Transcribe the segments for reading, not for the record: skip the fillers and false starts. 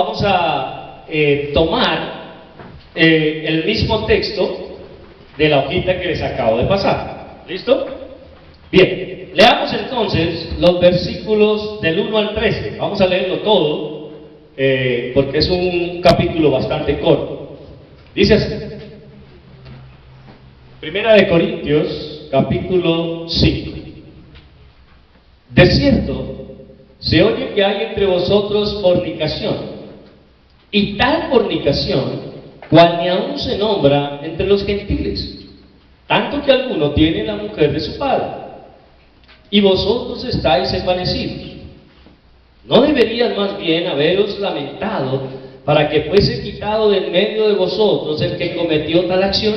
vamos a tomar el mismo texto de la hojita que les acabo de pasar. ¿Listo? Bien, leamos entonces los versículos del 1 al 13. Vamos a leerlo todo, porque es un capítulo bastante corto. Dice así: Primera de Corintios, capítulo 5. De cierto, se oye que hay entre vosotros fornicación, y tal fornicación, cual ni aun se nombra entre los gentiles, tanto que alguno tiene la mujer de su padre, y vosotros estáis envanecidos. ¿No deberías más bien haberos lamentado para que fuese quitado del medio de vosotros el que cometió tal acción?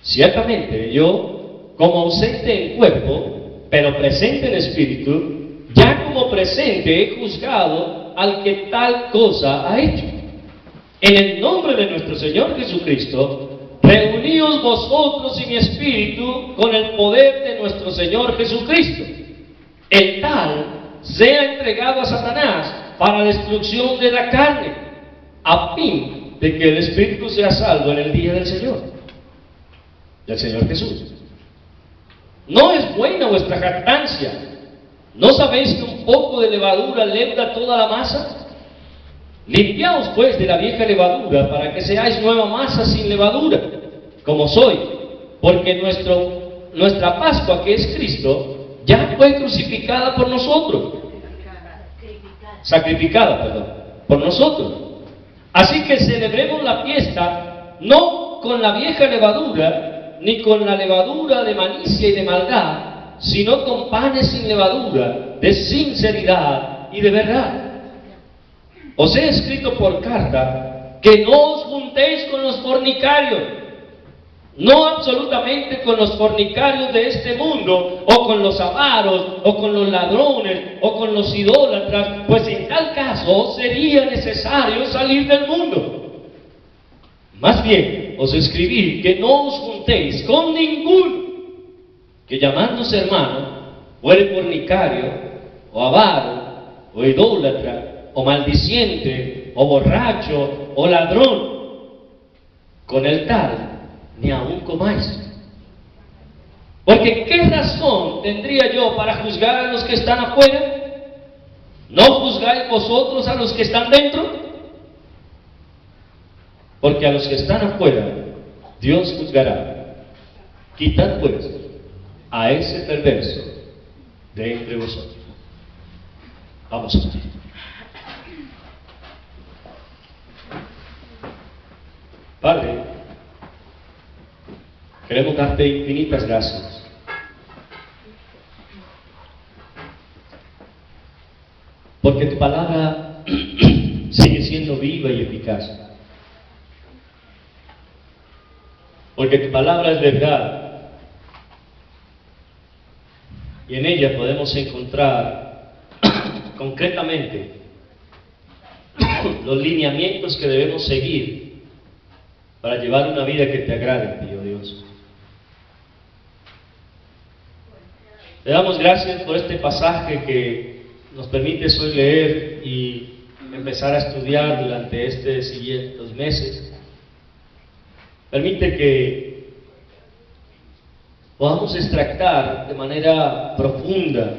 Ciertamente yo, como ausente en cuerpo, pero presente en espíritu, ya como presente he juzgado al que tal cosa ha hecho. En el nombre de nuestro Señor Jesucristo, reuníos vosotros y mi espíritu con el poder de nuestro Señor Jesucristo. El tal sea entregado a Satanás para destrucción de la carne, a fin de que el espíritu sea salvo en el día del Señor Jesús. ¿No es buena vuestra jactancia? ¿No sabéis que un poco de levadura leuda toda la masa? Limpiaos pues de la vieja levadura, para que seáis nueva masa sin levadura, como soy, porque nuestra Pascua, que es Cristo, ya fue crucificada por nosotros. Sacrificada, por nosotros. Así que celebremos la fiesta, no con la vieja levadura, ni con la levadura de malicia y de maldad, sino con panes sin levadura, de sinceridad y de verdad. Os he escrito por carta que no os juntéis con los fornicarios, no absolutamente con los fornicarios de este mundo, o con los avaros, o con los ladrones, o con los idólatras, pues en tal caso sería necesario salir del mundo. Más bien, os escribí que no os juntéis con ninguno que, llamándose hermano, fuere fornicario, o avaro, o idólatra, o maldiciente, o borracho, o ladrón. Con el tal ni aun comáis. Porque ¿qué razón tendría yo para juzgar a los que están afuera? ¿No juzgáis vosotros a los que están dentro? Porque a los que están afuera, Dios juzgará. Quitad pues a ese perverso de entre vosotros. Vamos a ver. Padre, queremos darte infinitas gracias porque tu palabra sigue siendo viva y eficaz. Porque tu palabra es verdad, y en ella podemos encontrar concretamente los lineamientos que debemos seguir para llevar una vida que te agrade, tío Dios. Te damos gracias por este pasaje que nos permites hoy leer y empezar a estudiar durante estos siguientes meses. Permite que podamos extractar de manera profunda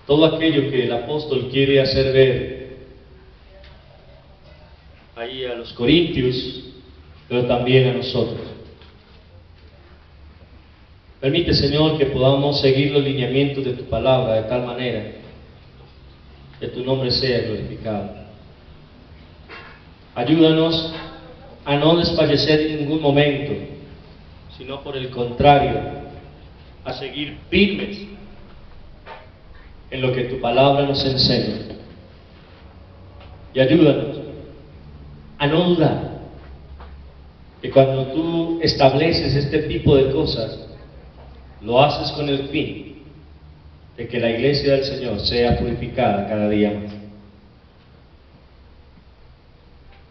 todo aquello que el apóstol quiere hacer ver ahí a los corintios, pero también a nosotros. Permite, Señor, que podamos seguir los lineamientos de tu palabra de tal manera que tu nombre sea glorificado. Ayúdanos a no desfallecer en ningún momento, sino por el contrario, a seguir firmes en lo que tu palabra nos enseña. Y ayúdanos a no dudar que cuando tú estableces este tipo de cosas, lo haces con el fin de que la iglesia del Señor sea purificada cada día más.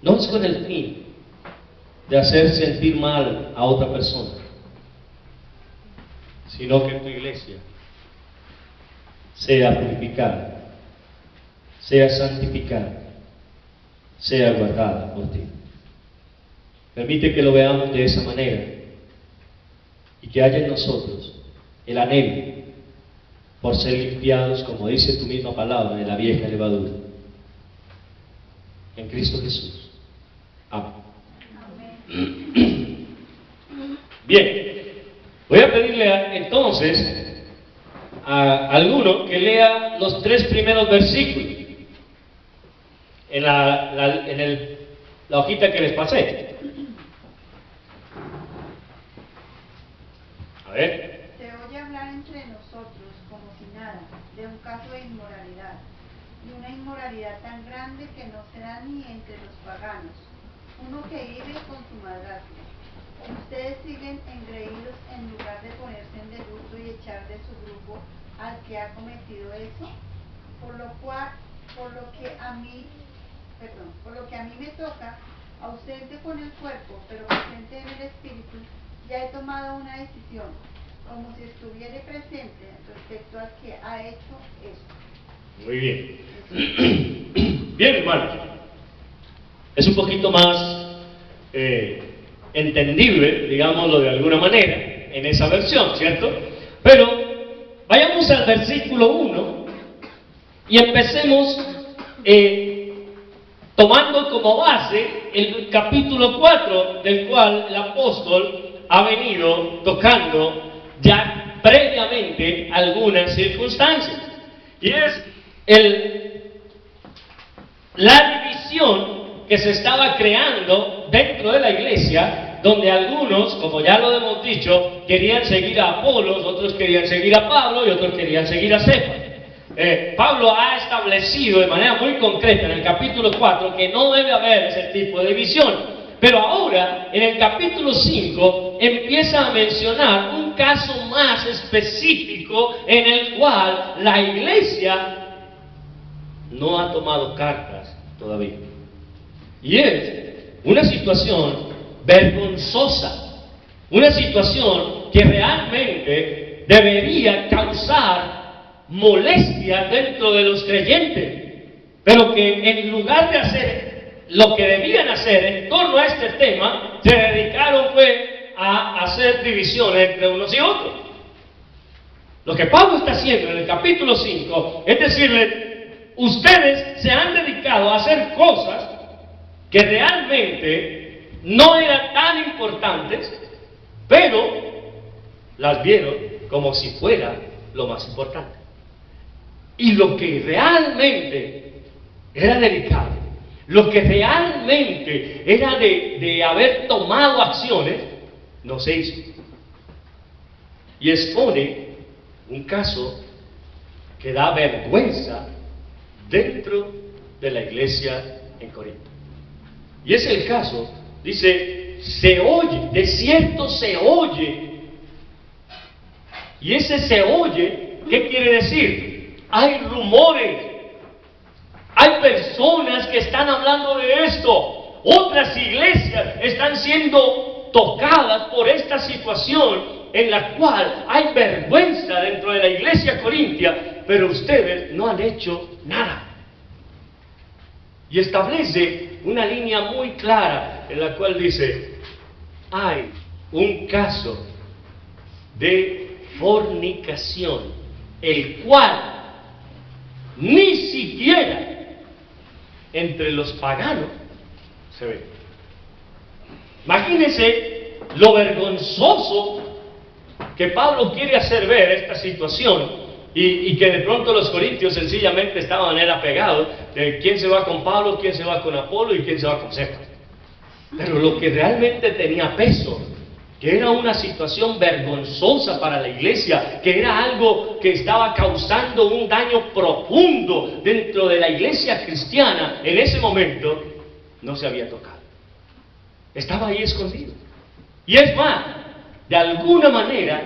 No es con el fin de hacer sentir mal a otra persona, sino que tu iglesia sea purificada, sea santificada, sea guardada por ti. Permite que lo veamos de esa manera y que haya en nosotros el anhelo por ser limpiados, como dice tu misma palabra, de la vieja levadura. En Cristo Jesús. Amén. Bien, voy a pedirle entonces a alguno que lea los 3 primeros versículos en la hojita que les pasé. A ver. Se oye hablar entre nosotros como si nada, de un caso de inmoralidad, y una inmoralidad tan grande que no se da ni entre los paganos, uno que vive con su madrastra. Ustedes siguen engreídos en lugar de ponerse en desuso y echar de su grupo al que ha cometido eso, por lo que a mí me toca, ausente con el cuerpo, pero presente en el espíritu, ya he tomado una decisión, como si estuviera presente respecto al que ha hecho eso. Muy bien. Bien, hermanos. Es un poquito más entendible, digámoslo de alguna manera, en esa versión, ¿cierto? Pero vayamos al versículo 1 y empecemos tomando como base el capítulo 4, del cual el apóstol ha venido tocando ya previamente algunas circunstancias. Y es la división que se estaba creando dentro de la iglesia, donde algunos, como ya lo hemos dicho, querían seguir a Apolos, otros querían seguir a Pablo y otros querían seguir a Cefas. Pablo ha establecido de manera muy concreta en el capítulo 4 que no debe haber ese tipo de división. Pero ahora, en el capítulo 5, empieza a mencionar un caso más específico en el cual la iglesia no ha tomado cartas todavía. Y es una situación vergonzosa, una situación que realmente debería causar molestia dentro de los creyentes, pero que en lugar de hacer lo que debían hacer en torno a este tema, se dedicaron a hacer divisiones entre unos y otros. Lo que Pablo está haciendo en el capítulo 5 es decirle: ustedes se han dedicado a hacer cosas que realmente no eran tan importantes, pero las vieron como si fuera lo más importante. Y lo que realmente era delicado, lo que realmente era de haber tomado acciones, no se hizo. Y expone un caso que da vergüenza dentro de la iglesia en Corinto. Y es el caso, dice, se oye, de cierto se oye. Y ese se oye, ¿qué quiere decir? Hay rumores, hay personas que están hablando de esto, otras iglesias están siendo tocadas por esta situación en la cual hay vergüenza dentro de la iglesia corintia, pero ustedes no han hecho nada. Y establece una línea muy clara en la cual dice: hay un caso de fornicación, el cual ni siquiera entre los paganos se ve. Imagínense lo vergonzoso que Pablo quiere hacer ver esta situación, y que de pronto los corintios sencillamente estaban pegados de quién se va con Pablo, quién se va con Apolo y quién se va con Cefas. Pero lo que realmente tenía peso, que era una situación vergonzosa para la iglesia, que era algo que estaba causando un daño profundo dentro de la iglesia cristiana, en ese momento no se había tocado. Estaba ahí escondido. Y es más, de alguna manera,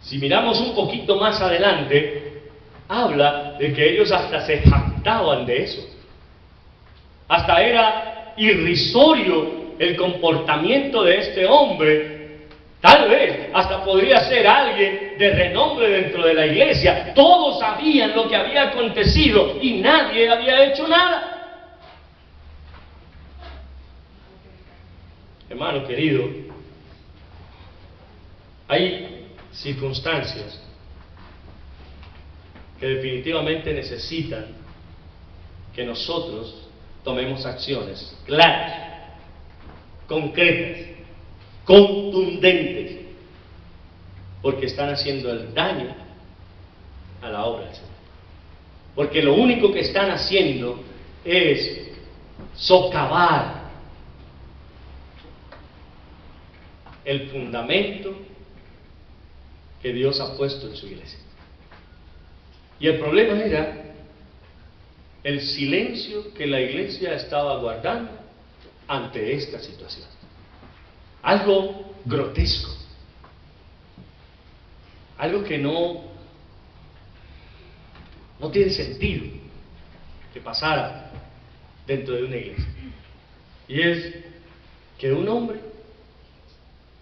si miramos un poquito más adelante, habla de que ellos hasta se jactaban de eso. Hasta era irrisorio el comportamiento de este hombre. Tal vez hasta podría ser alguien de renombre dentro de la iglesia. Todos sabían lo que había acontecido y nadie había hecho nada. Hermano querido, hay circunstancias que definitivamente necesitan que nosotros tomemos acciones claras, concretas, contundentes, porque están haciendo el daño a la obra del Señor. Porque lo único que están haciendo es socavar el fundamento que Dios ha puesto en su iglesia. Y el problema era el silencio que la iglesia estaba guardando ante esta situación. Algo grotesco, algo que no tiene sentido que pasara dentro de una iglesia. Y es que un hombre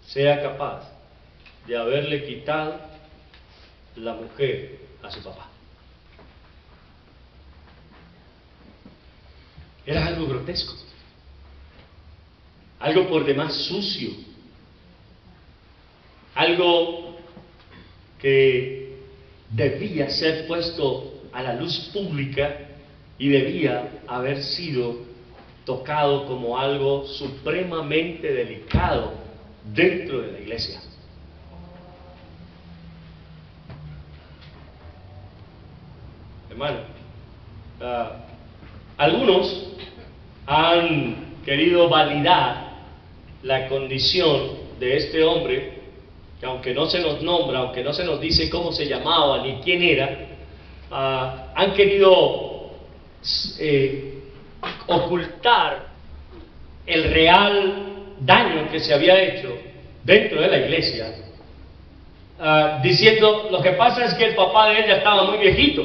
sea capaz de haberle quitado la mujer a su papá. Era algo grotesco, algo por demás sucio, algo que debía ser puesto a la luz pública y debía haber sido tocado como algo supremamente delicado dentro de la iglesia. Hermano, algunos han querido validar la condición de este hombre, que aunque no se nos nombra, aunque no se nos dice cómo se llamaba ni quién era, han querido ocultar el real daño que se había hecho dentro de la iglesia, diciendo, lo que pasa es que el papá de ella estaba muy viejito,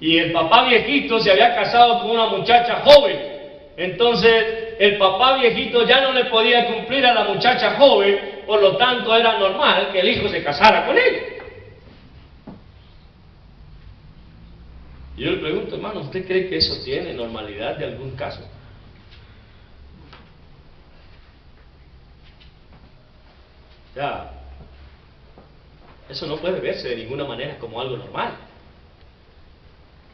y el papá viejito se había casado con una muchacha joven, entonces el papá viejito ya no le podía cumplir a la muchacha joven, por lo tanto era normal que el hijo se casara con ella. Y yo le pregunto, hermano, ¿usted cree que eso tiene normalidad de algún caso? Ya, eso no puede verse de ninguna manera como algo normal.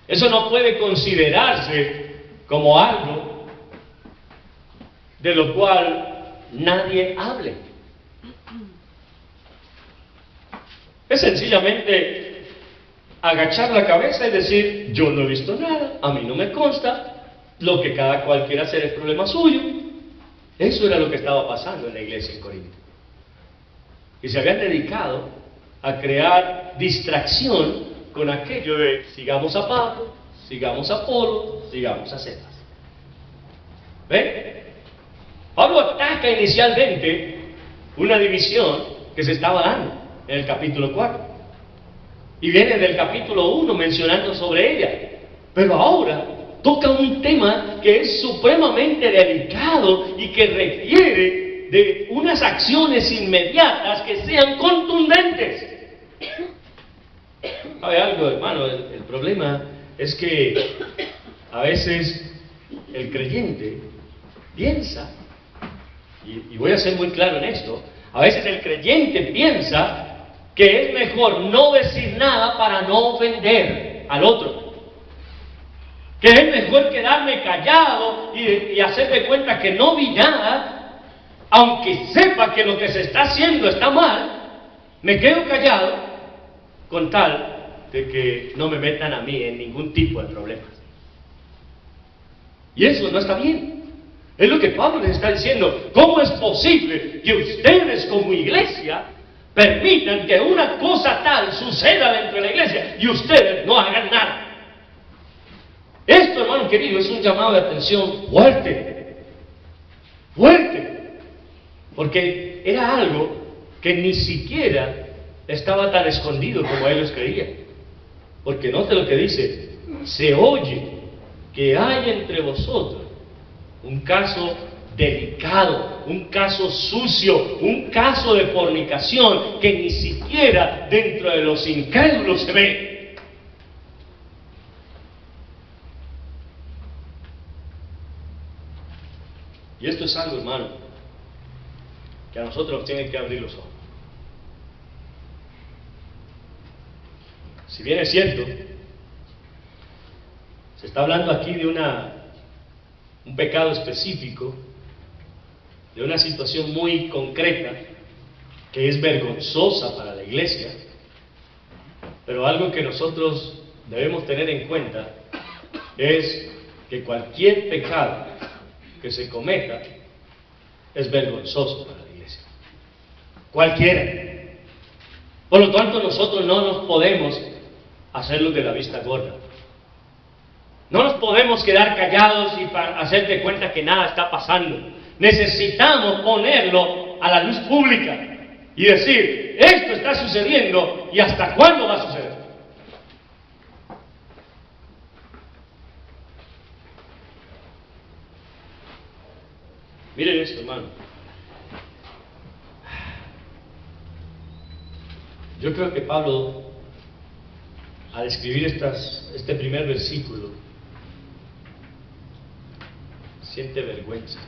Eso no puede considerarse como algo de lo cual nadie hable. Es sencillamente agachar la cabeza y decir, yo no he visto nada, a mí no me consta, lo que cada cual quiera hacer es problema suyo. Eso era lo que estaba pasando en la iglesia en Corinto. Y se habían dedicado a crear distracción con aquello de sigamos a Pablo, sigamos a Apolo, sigamos a Cephas. ¿Ven? Pablo ataca inicialmente una división que se estaba dando en el capítulo 4. Y viene del capítulo 1 mencionando sobre ella. Pero ahora toca un tema que es supremamente delicado y que requiere de unas acciones inmediatas que sean contundentes. ¿Sabe algo, hermano? El problema es que a veces el creyente piensa, y voy a ser muy claro en esto, a veces el creyente piensa que es mejor no decir nada para no ofender al otro, que es mejor quedarme callado y hacer de cuenta que no vi nada, aunque sepa que lo que se está haciendo está mal, me quedo callado con tal de que no me metan a mí en ningún tipo de problemas. Y eso no está bien. Es lo que Pablo les está diciendo. ¿Cómo es posible que ustedes como iglesia permitan que una cosa tal suceda dentro de la iglesia y ustedes no hagan nada? Esto, hermano querido, es un llamado de atención fuerte, fuerte, porque era algo que ni siquiera estaba tan escondido como ellos creían. Porque note lo que dice, se oye que hay entre vosotros un caso delicado, un caso sucio, un caso de fornicación que ni siquiera dentro de los incrédulos se ve. Y esto es algo, hermano, que a nosotros nos tiene que abrir los ojos. Si bien es cierto, se está hablando aquí de un pecado específico, de una situación muy concreta, que es vergonzosa para la iglesia, pero algo que nosotros debemos tener en cuenta es que cualquier pecado que se cometa es vergonzoso para la iglesia. Cualquiera. Por lo tanto, nosotros no nos podemos hacer lo de la vista gorda. No nos podemos quedar callados y hacer de cuenta que nada está pasando. Necesitamos ponerlo a la luz pública y decir, esto está sucediendo y hasta cuándo va a suceder. Miren esto, hermano. Yo creo que Pablo, al escribir este primer versículo, siente vergüenza.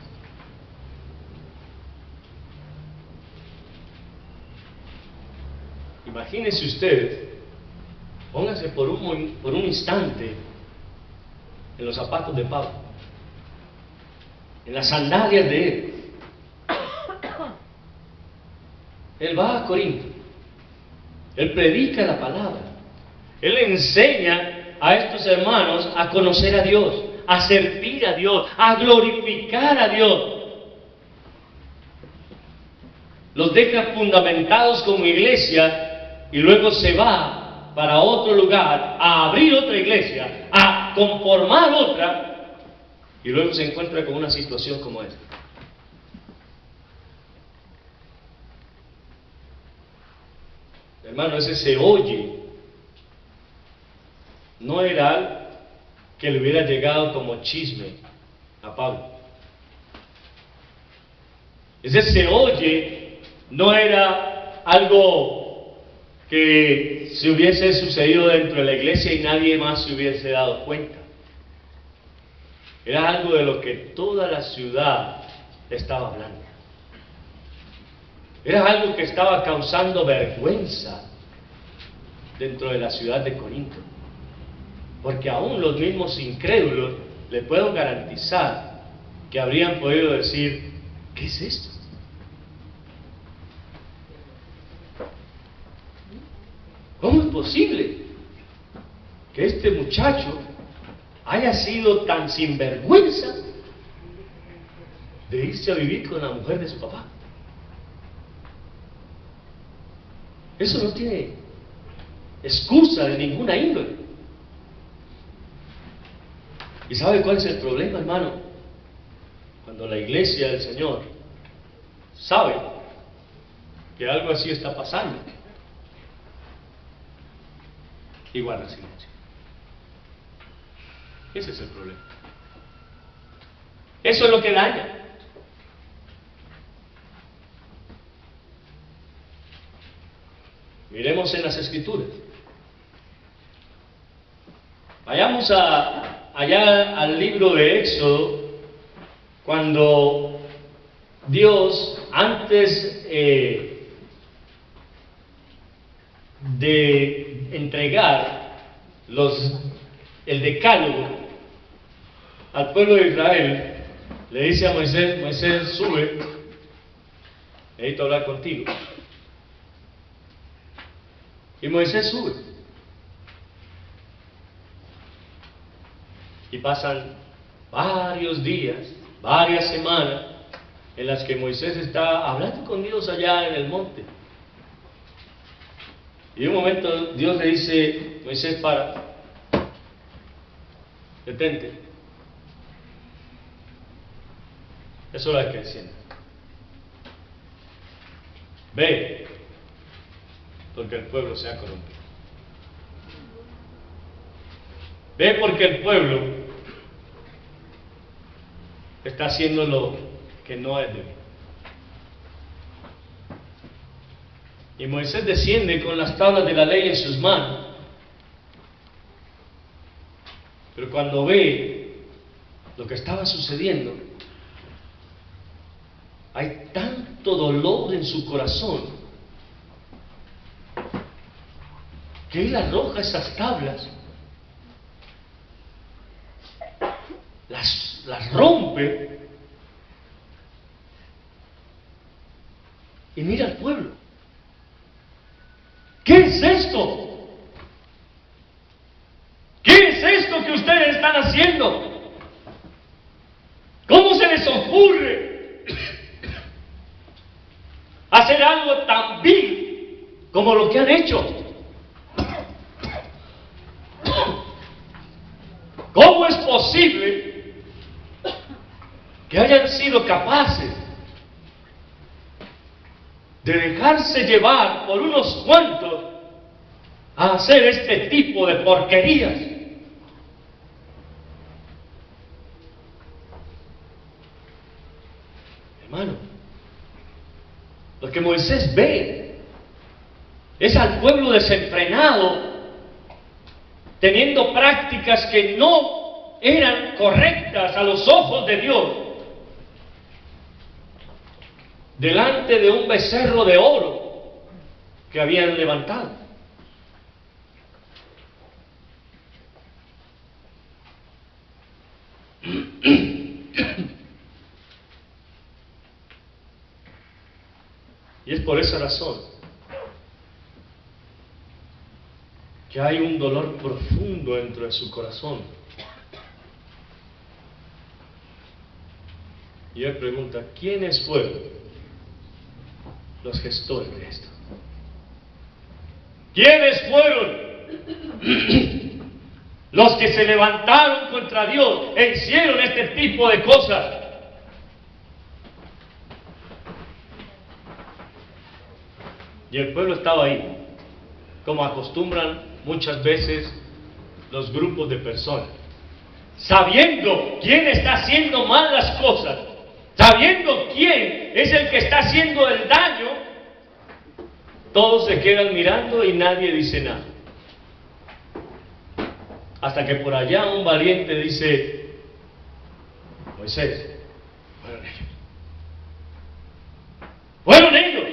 Imagínese usted, póngase por un instante en los zapatos de Pablo, en las sandalias de él. Él va a Corinto, él predica la palabra, él enseña a estos hermanos a conocer a Dios, a servir a Dios, a glorificar a Dios. Los deja fundamentados como iglesia y luego se va para otro lugar a abrir otra iglesia, a conformar otra, y luego se encuentra con una situación como esta. Hermano, ese se oye, no era algo que le hubiera llegado como chisme a Pablo. Ese se oye no era algo que se hubiese sucedido dentro de la iglesia y nadie más se hubiese dado cuenta. Era algo de lo que toda la ciudad estaba hablando. Era algo que estaba causando vergüenza dentro de la ciudad de Corinto. Porque aún los mismos incrédulos, le puedo garantizar que habrían podido decir, ¿qué es esto? ¿Cómo es posible que este muchacho haya sido tan sinvergüenza de irse a vivir con la mujer de su papá? Eso no tiene excusa de ninguna índole. ¿Y sabe cuál es el problema, hermano? Cuando la iglesia del Señor sabe que algo así está pasando y guarda silencio. Ese es el problema. Eso es lo que daña. Miremos en las Escrituras. Vayamos allá al libro de Éxodo, cuando Dios, antes de entregar el decálogo al pueblo de Israel, le dice a Moisés: Moisés, sube, necesito hablar contigo. Y Moisés sube. Y pasan varios días, varias semanas, en las que Moisés está hablando con Dios allá en el monte. Y en un momento Dios le dice: Moisés, para, detente, es hora de que descienda. Ve, porque el pueblo se ha corrompido. Ve, porque el pueblo está haciendo lo que no es debido. Y Moisés desciende con las tablas de la ley en sus manos. Pero cuando ve lo que estaba sucediendo, hay tanto dolor en su corazón que él arroja esas tablas, las rompe y mira al pueblo. ¿Qué es esto? ¿Qué es esto que ustedes están haciendo? ¿Cómo se les ocurre hacer algo tan vil como lo que han hecho? ¿Cómo es posible que hayan sido capaces de dejarse llevar por unos cuantos a hacer este tipo de porquerías? Hermano, lo que Moisés ve es al pueblo desenfrenado teniendo prácticas que no eran correctas a los ojos de Dios, delante de un becerro de oro que habían levantado. Y es por esa razón que hay un dolor profundo dentro de su corazón. Y él pregunta, ¿quiénes fueron los gestores de esto? ¿Quiénes fueron los que se levantaron contra Dios e hicieron este tipo de cosas? Y el pueblo estaba ahí, como acostumbran muchas veces los grupos de personas, sabiendo quién está haciendo mal las cosas, sabiendo quién es el que está haciendo el daño. Todos se quedan mirando y nadie dice nada. Hasta que por allá un valiente dice, Moisés, fueron ellos. Fueron ellos.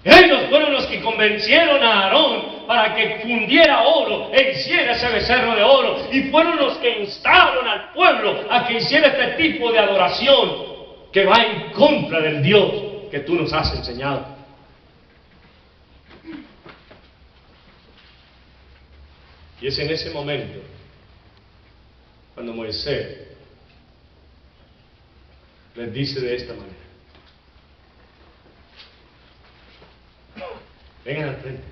Ellos fueron los que convencieron a Aarón para que fundiera oro e hiciera ese becerro de oro. Y fueron los que instaron al pueblo a que hiciera este tipo de adoración que va en contra del Dios que tú nos has enseñado. Y es en ese momento cuando Moisés les dice de esta manera: vengan al frente.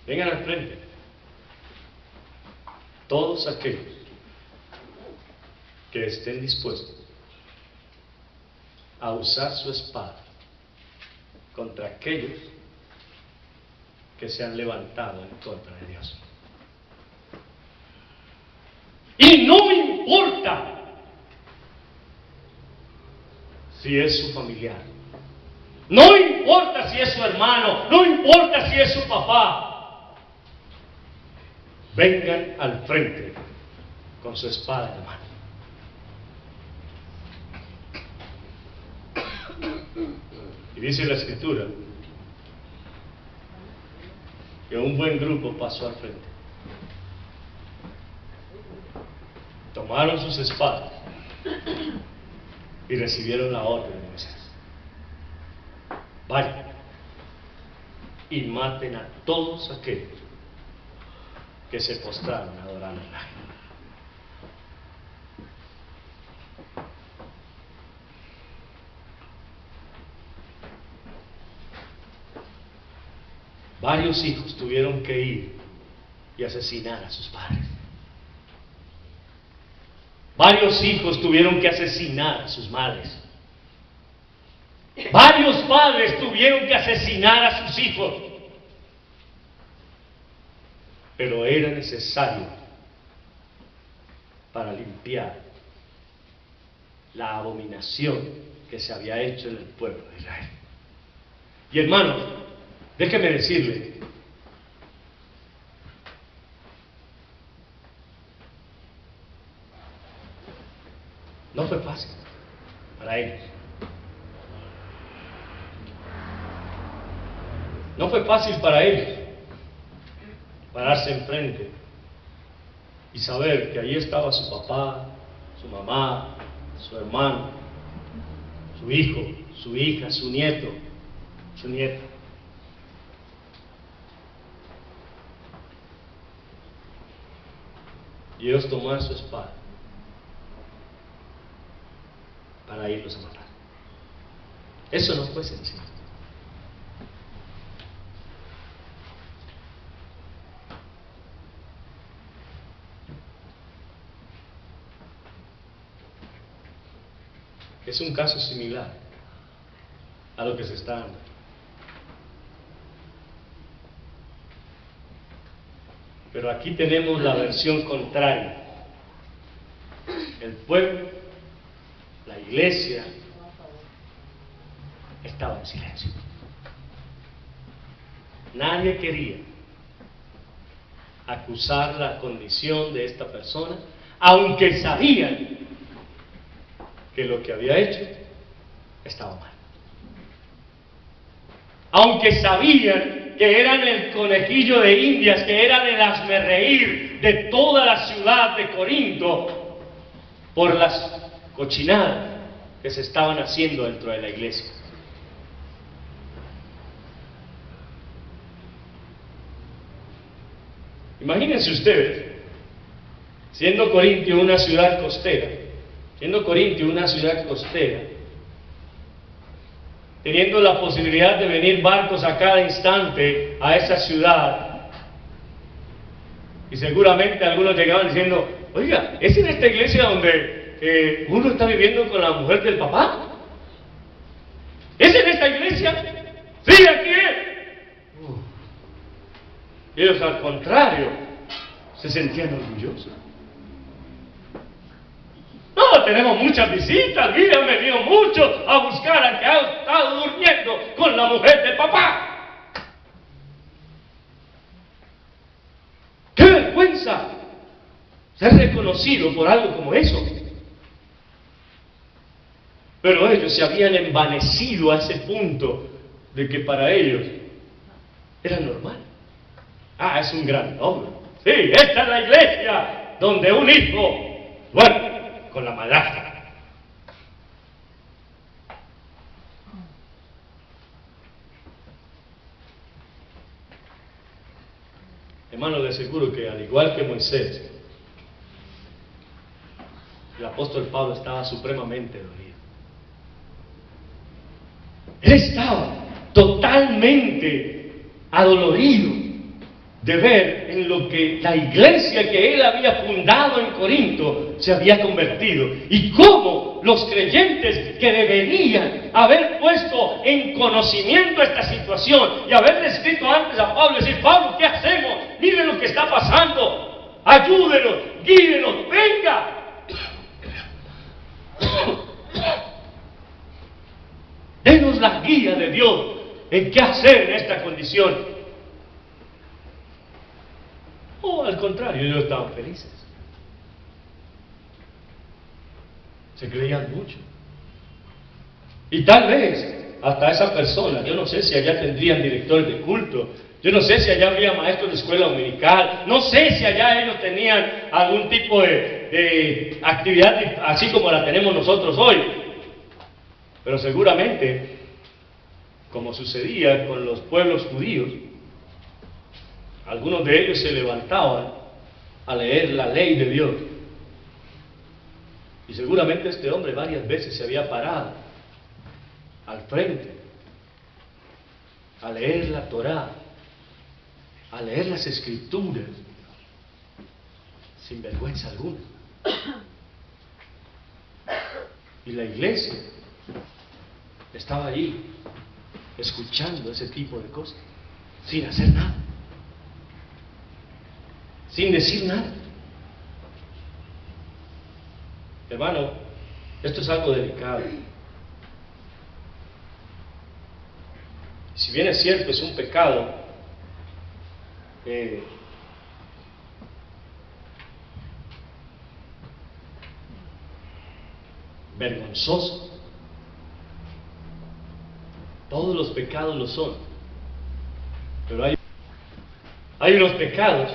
Vengan al frente. Todos aquellos que estén dispuestos a usar su espada contra aquellos que se han levantado en contra de Dios. Y no importa si es su familiar, no importa si es su hermano, no importa si es su papá, vengan al frente con su espada en la mano. Y dice la Escritura que un buen grupo pasó al frente. Tomaron sus espadas y recibieron la orden de Moisés: vayan y maten a todos aquellos que se postraron a adorar al Rey. Varios hijos tuvieron que ir y asesinar a sus padres. Varios hijos tuvieron que asesinar a sus madres. Varios padres tuvieron que asesinar a sus hijos. Pero era necesario para limpiar la abominación que se había hecho en el pueblo de Israel. Y hermanos, déjeme decirle, No fue fácil para ellos. No fue fácil para ellos pararse enfrente y saber que allí estaba su papá, su mamá, su hermano, su hijo, su hija, su nieto, su nieta. Y ellos tomaron su espada para irlos a matar. Eso no fue sencillo. Es un caso similar a lo que se está dando. Pero aquí tenemos la versión contraria. El pueblo, la iglesia, estaba en silencio. Nadie quería acusar la condición de esta persona, aunque sabían que lo que había hecho estaba mal. Aunque sabían que eran el conejillo de Indias, que eran el hazmerreír de toda la ciudad de Corinto por las cochinadas que se estaban haciendo dentro de la iglesia. Imagínense ustedes, siendo Corintio una ciudad costera, teniendo la posibilidad de venir barcos a cada instante a esa ciudad, y seguramente algunos llegaban diciendo: oiga, ¿es en esta iglesia donde uno está viviendo con la mujer del papá? ¿Es en esta iglesia? Sí, aquí es. Ellos, al contrario, se sentían orgullosos. No, tenemos muchas visitas, mira, han venido muchos a buscar al que ha estado durmiendo con la mujer del papá. ¡Qué vergüenza ser reconocido por algo como eso! Pero ellos se habían envanecido a ese punto de que para ellos era normal. Ah, es un gran hombre. Sí, esta es la iglesia donde un hijo duerme con la madrastra. Hermano, de seguro que al igual que Moisés, el apóstol Pablo estaba supremamente dolido. Él estaba totalmente adolorido de ver en lo que la iglesia que él había fundado en Corinto se había convertido, y cómo los creyentes que deberían haber puesto en conocimiento esta situación y haberle escrito antes a Pablo, decir: Pablo, ¿qué hacemos? Miren lo que está pasando, ayúdenos, guíenos, venga. Denos la guía de Dios en qué hacer en esta condición. O al contrario, ellos estaban felices. Se creían mucho. Y tal vez hasta esa persona, yo no sé si allá tendrían directores de culto, yo no sé si allá había maestros de escuela dominical, no sé si allá ellos tenían algún tipo de actividad así como la tenemos nosotros hoy. Pero seguramente, como sucedía con los pueblos judíos, algunos de ellos se levantaban a leer la ley de Dios. Y seguramente este hombre varias veces se había parado al frente a leer la Torá, a leer las Escrituras, sin vergüenza alguna. Y la iglesia estaba allí, escuchando ese tipo de cosas, sin hacer nada, sin decir nada. Hermano, esto es algo delicado. Si bien es cierto, es un pecado, vergonzoso. Todos los pecados lo son. Pero hay unos pecados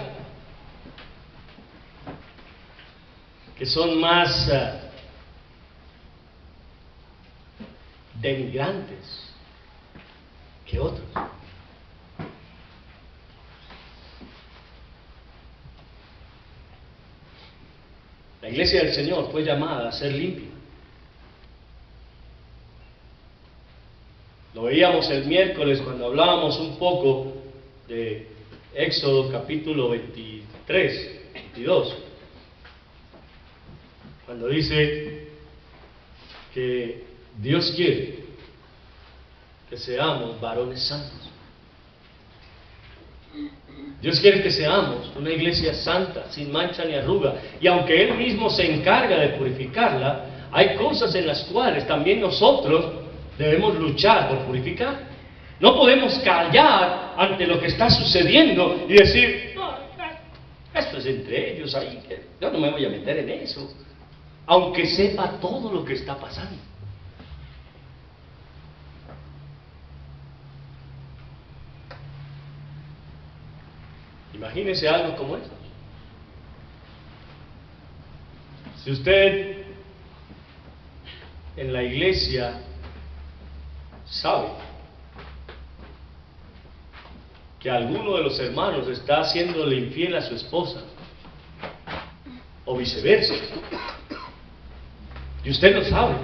que son más denigrantes que otros. La iglesia del Señor fue llamada a ser limpia. Lo veíamos el miércoles cuando hablábamos un poco de Éxodo capítulo 23, 22, cuando dice que Dios quiere que seamos varones santos. Dios quiere que seamos una iglesia santa, sin mancha ni arruga. Y aunque Él mismo se encarga de purificarla, hay cosas en las cuales también nosotros debemos luchar por purificar. No podemos callar ante lo que está sucediendo y decir, no, esto es entre ellos ahí, que yo no me voy a meter en eso, aunque sepa todo lo que está pasando. Imagínese algo como eso. Si usted en la iglesia sabe que alguno de los hermanos está haciéndole infiel a su esposa, o viceversa, y usted lo sabe,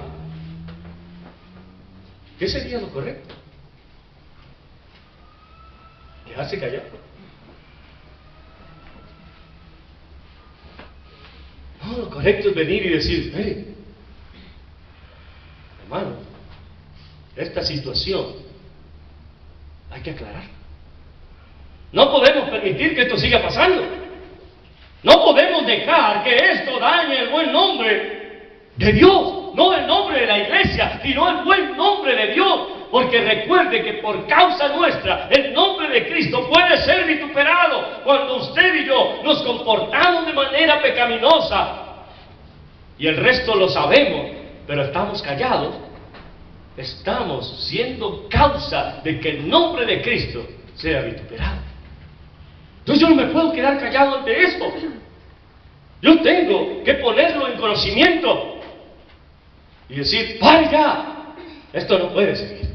¿qué sería lo correcto? ¿Quedarse callado? No, lo correcto es venir y decir, hermano, esta situación hay que aclarar. No podemos permitir que esto siga pasando. No podemos dejar que esto dañe el buen nombre de Dios, no el nombre de la iglesia, sino el buen nombre de Dios. Porque recuerde que por causa nuestra el nombre de Cristo puede ser vituperado cuando usted y yo nos comportamos de manera pecaminosa y el resto lo sabemos, pero estamos callados. Estamos siendo causa de que el nombre de Cristo sea vituperado. Entonces yo no me puedo quedar callado ante esto. Yo tengo que ponerlo en conocimiento y decir, ¡pare ya! Esto no puede seguir.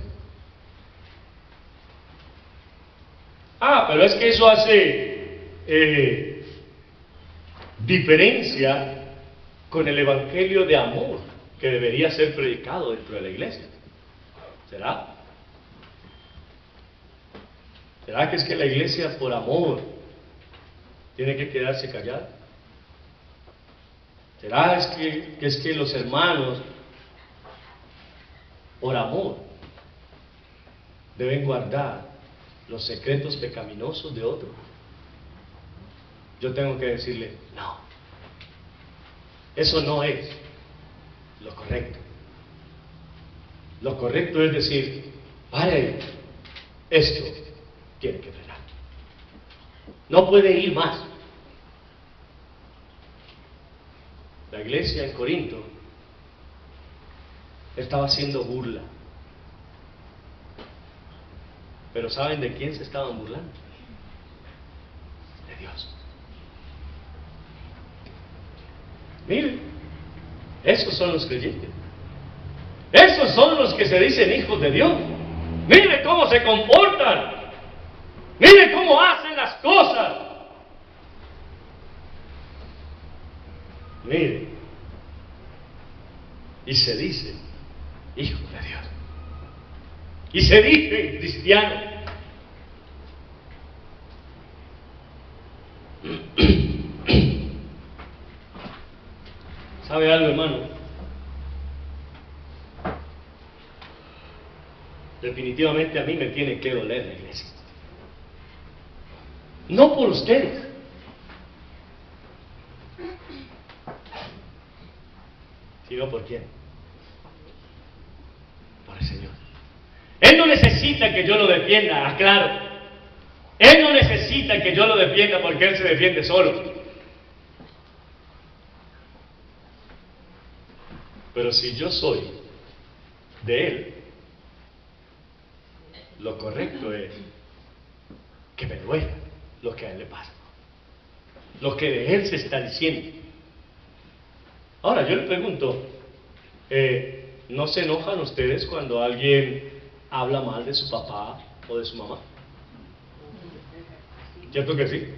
Pero es que eso hace diferencia con el evangelio de amor que debería ser predicado dentro de la iglesia. ¿Será? ¿Será que es que la iglesia por amor tiene que quedarse callada? ¿Será que es que los hermanos por amor deben guardar los secretos pecaminosos de otros? Yo tengo que decirle, no, eso no es lo correcto. Lo correcto es decir, pare, esto tiene que frenar. No puede ir más. La iglesia en Corinto estaba haciendo burla. Pero ¿saben de quién se estaban burlando? De Dios. Miren, esos son los creyentes. Esos son los que se dicen hijos de Dios. Miren cómo se comportan. Miren cómo hacen las cosas. Miren. Y se dicen hijos de Dios. Y se dicen cristianos. ¿Sabe algo, hermano? Definitivamente a mí me tiene que doler la iglesia. No por ustedes, sino por quién. Por el Señor. Él no necesita que yo lo defienda, aclaro. Él no necesita que yo lo defienda porque Él se defiende solo. Pero si yo soy de Él, lo correcto es que me duela lo que a Él le pasa, lo que de Él se está diciendo. Ahora, yo le pregunto, ¿no se enojan ustedes cuando alguien habla mal de su papá o de su mamá? ¿Cierto que sí?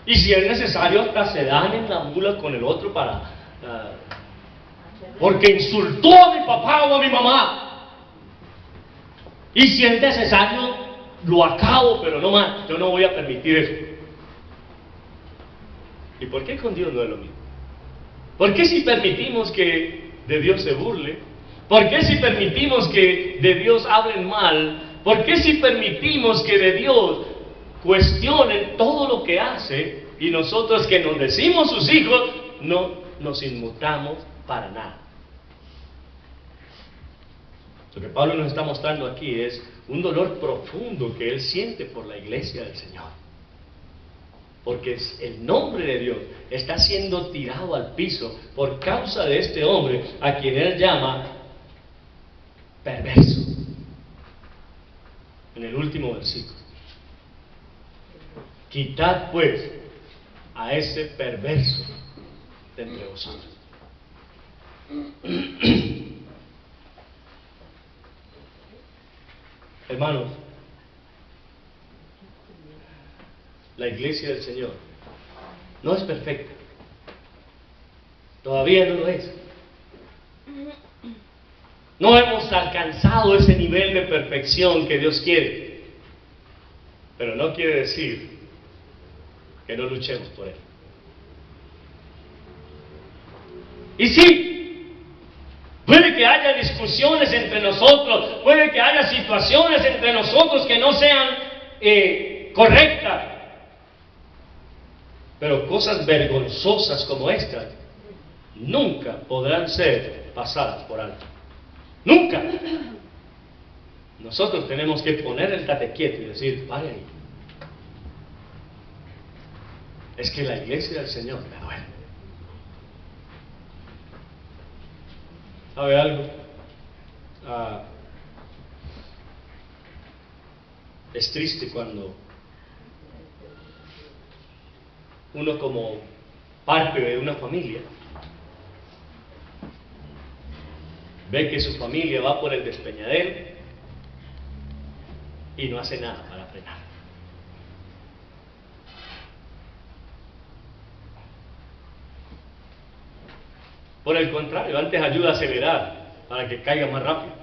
Y si es necesario, hasta se dan en la mula con el otro para... porque insultó a mi papá o a mi mamá. Y si es necesario, lo acabo, pero no más. Yo no voy a permitir eso. ¿Y por qué con Dios no es lo mismo? ¿Por qué si permitimos que de Dios se burle? ¿Por qué si permitimos que de Dios hablen mal? ¿Por qué si permitimos que de Dios cuestionen todo lo que hace y nosotros que nos decimos sus hijos no nos inmutamos para nada? Lo que Pablo nos está mostrando aquí es un dolor profundo que él siente por la iglesia del Señor. Porque el nombre de Dios está siendo tirado al piso por causa de este hombre a quien él llama perverso. En el último versículo. Quitad pues a ese perverso de entre vosotros. Hermanos, la iglesia del Señor no es perfecta. Todavía no lo es. No hemos alcanzado ese nivel de perfección que Dios quiere. Pero no quiere decir que no luchemos por Él. Y sí, puede que haya discusiones entre nosotros, puede que haya situaciones entre nosotros que no sean correctas. Pero cosas vergonzosas como estas nunca podrán ser pasadas por alto. Nunca. Nosotros tenemos que poner el tate quieto y decir, pare ahí. Es que la iglesia del Señor me duele. ¿Sabe algo? Es triste cuando uno como parte de una familia ve que su familia va por el despeñadero y no hace nada para frenar. Por el contrario, antes ayuda a acelerar para que caiga más rápido.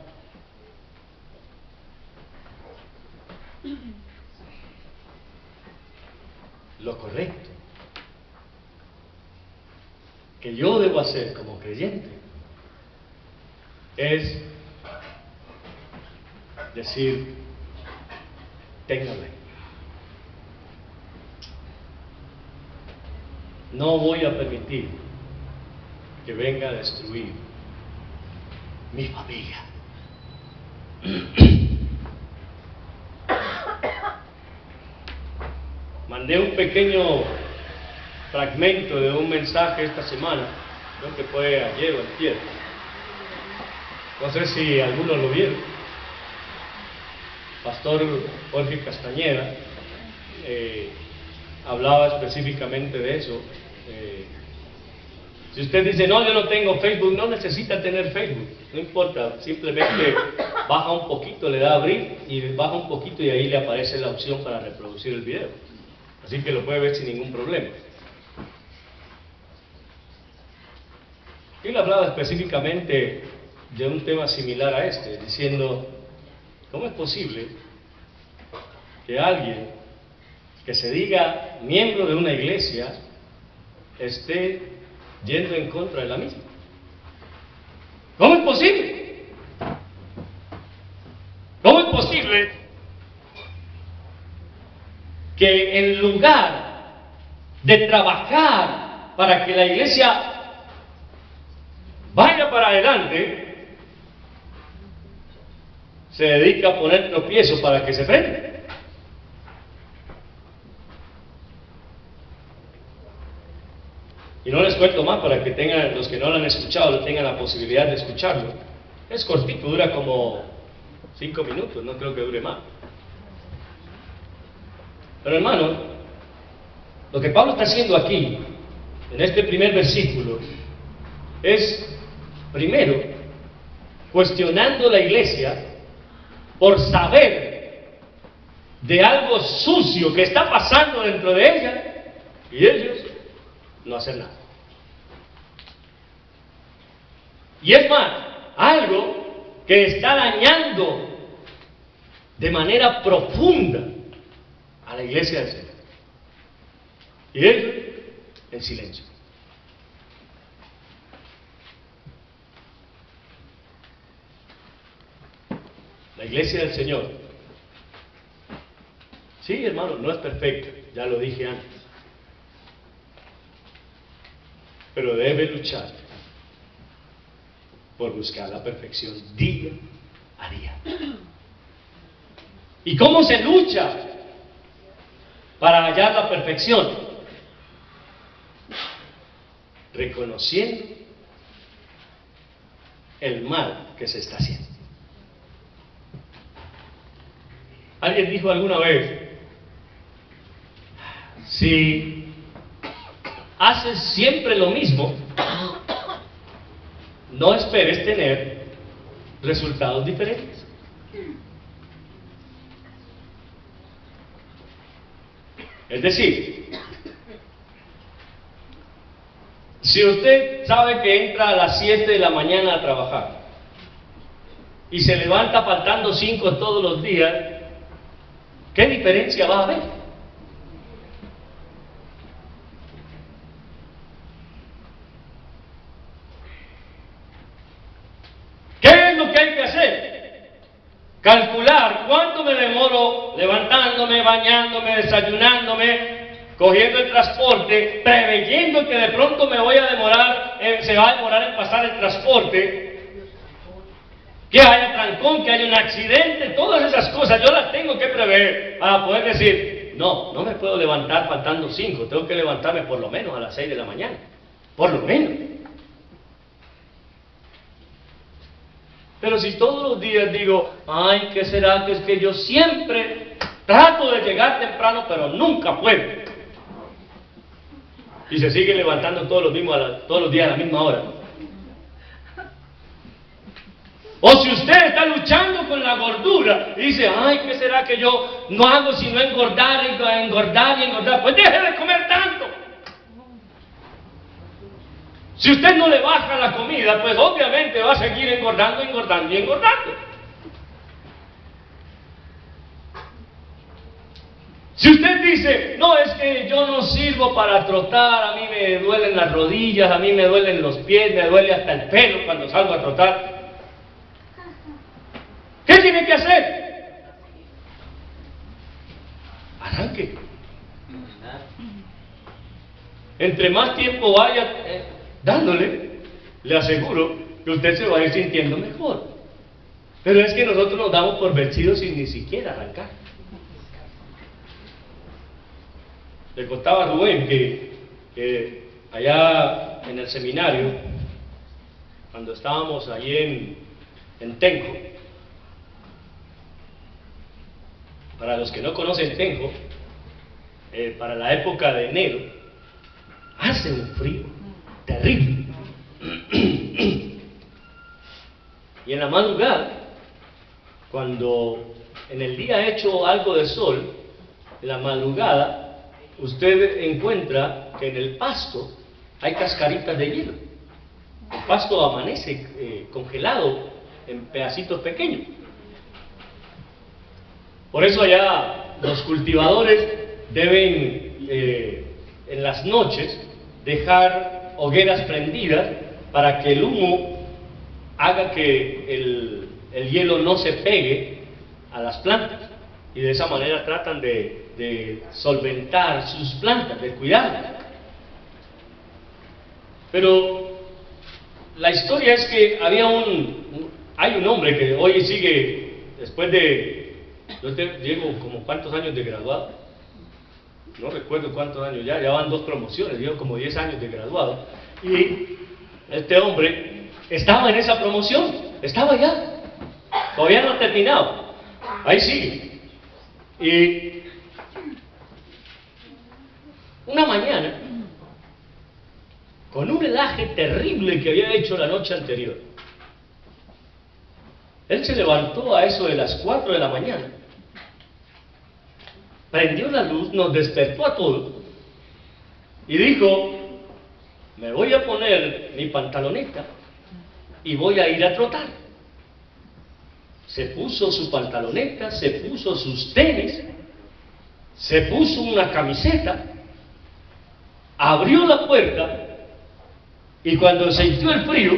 Lo correcto que yo debo hacer como creyente es decir, téngame. No voy a permitir que venga a destruir mi familia. Mandé un pequeño fragmento de un mensaje esta semana, creo que fue ayer o antier. No sé si algunos lo vieron. Pastor Jorge Castañeda hablaba específicamente de eso. Si usted dice, no, yo no tengo Facebook, no necesita tener Facebook, no importa, simplemente baja un poquito, le da a abrir y baja un poquito y ahí le aparece la opción para reproducir el video. Así que lo puede ver sin ningún problema. Él hablaba específicamente de un tema similar a este, diciendo, ¿cómo es posible que alguien que se diga miembro de una iglesia esté yendo en contra de la misma? ¿Cómo es posible? ¿Cómo es posible que en lugar de trabajar para que la iglesia vaya para adelante, se dedica a poner tropiezos para que se frene? Y no les cuento más para que tengan, los que no lo han escuchado, tengan la posibilidad de escucharlo. Es cortito, dura como 5 minutos, no creo que dure más. Pero hermano, lo que Pablo está haciendo aquí, en este primer versículo, es, primero, cuestionando la iglesia por saber de algo sucio que está pasando dentro de ella, y ellos no hacen nada. Y es más, algo que está dañando de manera profunda a la iglesia del Señor. Y ellos en silencio. La iglesia del Señor, sí, hermano, no es perfecta, ya lo dije antes, pero debe luchar por buscar la perfección día a día. ¿Y cómo se lucha para hallar la perfección? Reconociendo el mal que se está haciendo. Alguien dijo alguna vez, si haces siempre lo mismo, no esperes tener resultados diferentes. Es decir, si usted sabe que entra a las 7 de la mañana a trabajar y se levanta faltando 5 todos los días, ¿qué diferencia va a haber? ¿Qué es lo que hay que hacer? Calcular cuánto me demoro levantándome, bañándome, desayunándome, cogiendo el transporte, preveyendo que de pronto me voy a demorar, se va a demorar en pasar el transporte, que haya trancón, que haya un accidente, todas esas cosas yo las tengo que prever para poder decir, no me puedo levantar faltando 5, tengo que levantarme por lo menos a las 6 de la mañana, por lo menos. Pero si todos los días digo, ay, ¿qué será? Que es que yo siempre trato de llegar temprano, pero nunca puedo. Y se sigue levantando todos los días a la misma hora. O si usted está luchando con la gordura y dice, ay, ¿qué será que yo no hago sino engordar y engordar? Pues deje de comer tanto. Si usted no le baja la comida, pues obviamente va a seguir engordando. Si usted dice, no, es que yo no sirvo para trotar, a mí me duelen las rodillas, a mí me duelen los pies, me duele hasta el pelo cuando salgo a trotar, ¿qué tiene que hacer? Arranque. Entre más tiempo vaya dándole, le aseguro que usted se va a ir sintiendo mejor. Pero es que nosotros nos damos por vencidos sin ni siquiera arrancar. Le contaba a Rubén que allá en el seminario, cuando estábamos allí en Tenjo, para los que no conocen Tenjo, para la época de enero, hace un frío terrible. Y en la madrugada, cuando en el día ha hecho algo de sol, en la madrugada, usted encuentra que en el pasto hay cascaritas de hielo. El pasto amanece congelado en pedacitos pequeños. Por eso allá los cultivadores deben en las noches dejar hogueras prendidas para que el humo haga que el hielo no se pegue a las plantas, y de esa manera tratan de solventar sus plantas, de cuidarlas. Pero la historia es que hay un hombre que hoy sigue, después de, yo llevo como cuántos años de graduado, no recuerdo cuántos años ya van 2 promociones, llevo como 10 años de graduado, y este hombre estaba en esa promoción, estaba ya, todavía no ha terminado, ahí sigue. Y una mañana, con un helaje terrible que había hecho la noche anterior, él se levantó a eso de las 4 de la mañana, prendió la luz, nos despertó a todos y dijo: me voy a poner mi pantaloneta y voy a ir a trotar. Se puso su pantaloneta, se puso sus tenis, se puso una camiseta, abrió la puerta y cuando sintió el frío,